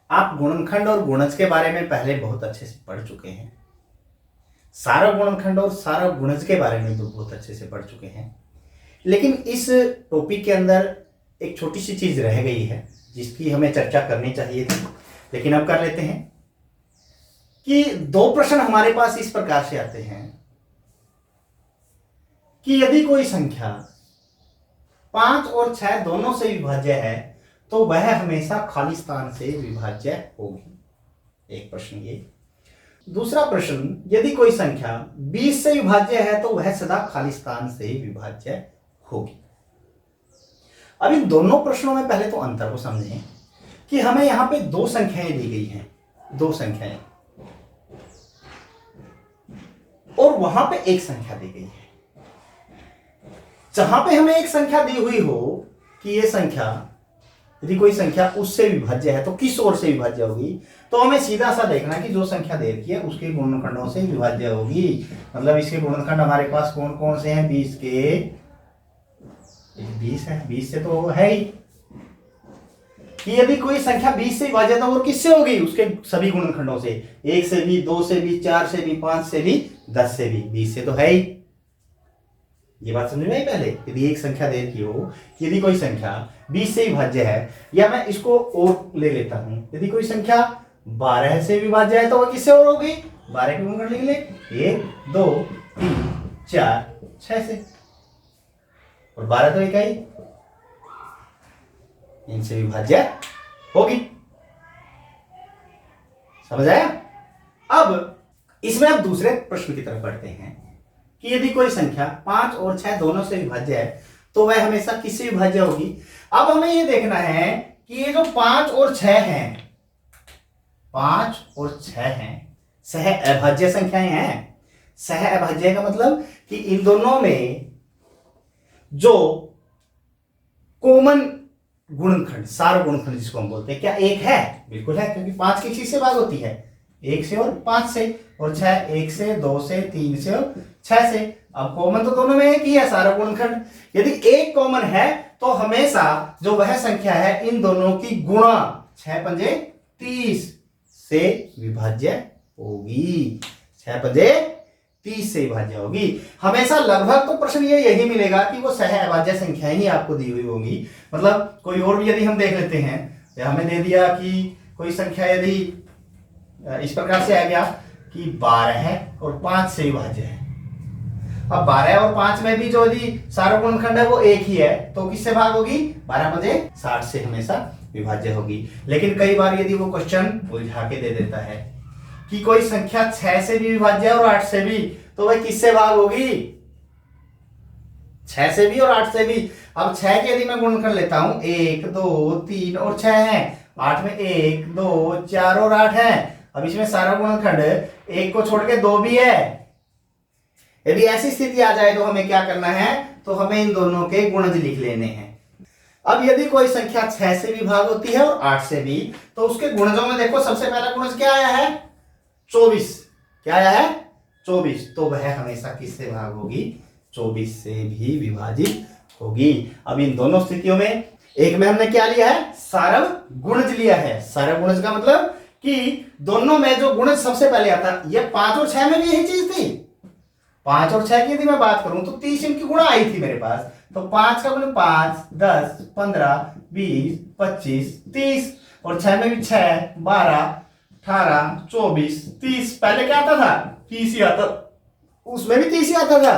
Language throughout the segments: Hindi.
आप गुणनखंड और गुणज के बारे में पहले बहुत अच्छे से पढ़ चुके हैं। सारा गुणनखंड और सारा गुणज के बारे में भी बहुत अच्छे से पढ़ चुके हैं। लेकिन इस टॉपिक के अंदर एक छोटी सी चीज रह गई है जिसकी हमें चर्चा करनी चाहिए थी, लेकिन अब कर लेते हैं। कि दो प्रश्न हमारे पास इस प्रकार से आते हैं कि यदि कोई संख्या 5 और 6 दोनों से विभाज्य है तो वह हमेशा खाली स्थान से विभाज्य होगी। एक प्रश्न ये। दूसरा प्रश्न, यदि कोई संख्या 20 से विभाज्य है तो वह सदा खाली स्थान से विभाज्य होगी। अब इन दोनों प्रश्नों में पहले तो अंतर को समझें कि हमें यहां पे दो संख्याएं दी गई हैं, दो संख्याएं, और वहां पे एक संख्या दी गई है। जहां पे हमें एक संख्या दी हुई हो कि ये संख्या, यदि कोई संख्या उससे विभाज्य है तो किस ओर से विभाज्य होगी, तो हमें सीधा सा देखना कि जो संख्या दे रखी है उसके गुणनखंडों से विभाज्य होगी। मतलब इसके गुणनखंड हमारे पास कौन कौन से हैं? 20 के 20 है, 20 से तो है ही कि यदि कोई संख्या 20 से विभाज्य है तो वो किससे होगी? उसके सभी गुणनखंडों से, 1 से भी, 2 से भी, 4 से भी, 5 से भी, 10 से भी। 20 से तो है ही। ये बात समझ में आई पहले? यदि एक संख्या दे रखी हो, यदि कोई संख्या 20 से विभाज्य है, या मैं इसको और ले लेता हूं, यदि कोई संख्या 12 से विभाज्य है तो वह किससे और होगी? 12 के गुणनखंड लिख ले, 1 2 3 4 6 से, और 12 तो इकाई, इनसे विभाज्य होगी। समझ आया? अब इसमें आप दूसरे प्रश्न की तरफ बढ़ते हैं कि यदि कोई संख्या 5 और 6 दोनों से विभाज्य है तो वह हमेशा किससे विभाज्य होगी? अब हमें यह देखना है कि ये जो 5 और 6 हैं, 5 और 6 हैं, सह अभाज्य संख्याएं हैं। सह अभाज्य का मतलब कि इन दोनों में जो कॉमन गुणनखंड, सार गुणनखंड जिसको हम बोलते हैं, क्या एक है? बिल्कुल है, क्योंकि 5 किसी से भाग होती है? 1 से और 5 से, और 6 1 से, 2 से, 3 से और 6 से। अब कॉमन तो दोनों में एक ही है, सारा गुणनखंड। यदि एक कॉमन है तो हमेशा जो वह संख्या है इन दोनों की गुणा 6 पंजे 30 से विभाज्य होगी। 6 पंजे 30 से विभाज्य होगी हमेशा। लगभग तो प्रश्न ये यही मिलेगा कि वो सह अभाज्य संख्याएं ही आपको दी हुई होंगी। मतलब कोई और भी यदि हम देख लेते हैं, या हमें दे दिया कि कोई संख्या यदि इस प्रकार से आ गया कि 12 है और 5 से विभाज्य है। अब 12 और 5 में भी जो यदि सारा गुणनखंड है वो एक ही है तो किससे भाग होगी? 12 पंजे 60 से हमेशा विभाज्य होगी। लेकिन कई बार यदि वो क्वेश्चन उलझा के दे देता है कि कोई संख्या 6 से भी विभाज्य है और 8 से भी, तो वह किससे भाग होगी? 6 से भी और 8 से भी। अब 6 के यदि मैं गुणनखंड लेता हूं, 1 2 3 और 6 है। 8 में 1 2 4 और 8 है। अब इसमें सारा गुणनखंड 1 को छोड़ के 2 भी है। यदि ऐसी स्थिति आ जाए तो हमें क्या करना है? तो हमें इन दोनों के गुणज लिख लेने हैं। अब यदि कोई संख्या 6 से भी भाग होती है और 8 से भी, तो उसके गुणजों में देखो सबसे पहला गुणज क्या आया है? 24। क्या आया है? 24। तो वह हमेशा किससे भाग होगी? 24 से भी विभाजित होगी। अब इन दोनों स्थितियों में एक में हमने क्या लिया है? सारव गुणज लिया है। सारव गुणज का मतलब कि दोनों में जो गुणज सबसे पहले आता, ये 5 और 6 में भी यही चीज थी। 5 और 6 की यदि मैं बात करूं तो 30 इनकी गुणा आई थी मेरे पास। तो 5 का गुण 5 10 15 20 25 30, और 6 में भी 6 12 18 24 30। पहले क्या आता था? 30 ही आता, उसमें भी 30 ही आता था।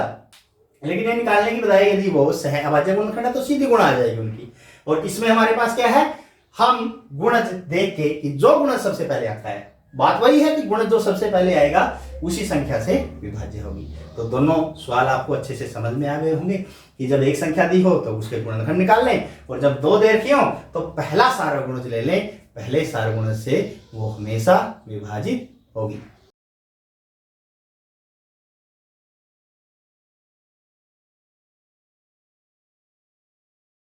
लेकिन ये निकालने की बजाय यदि वो सह अभाज्य गुणनखंड है तो सीधी गुणा आ जाएगी उनकी। और इसमें हमारे पास क्या है? हम गुणज देख के कि जो गुणज सबसे पहले आता है, बात वही है कि गुणज जो सबसे पहले आएगा उसी संख्या से विभाज्य होगी। तो दोनों सवाल आपको अच्छे से समझ में आ गए होंगे कि जब एक संख्या दी हो तो उसके गुणनखंड निकाल लें, और जब दो दे रखी हो तो पहला सारा गुणज ले लें। पहले सारे गुणज से वो हमेशा विभाजित होगी।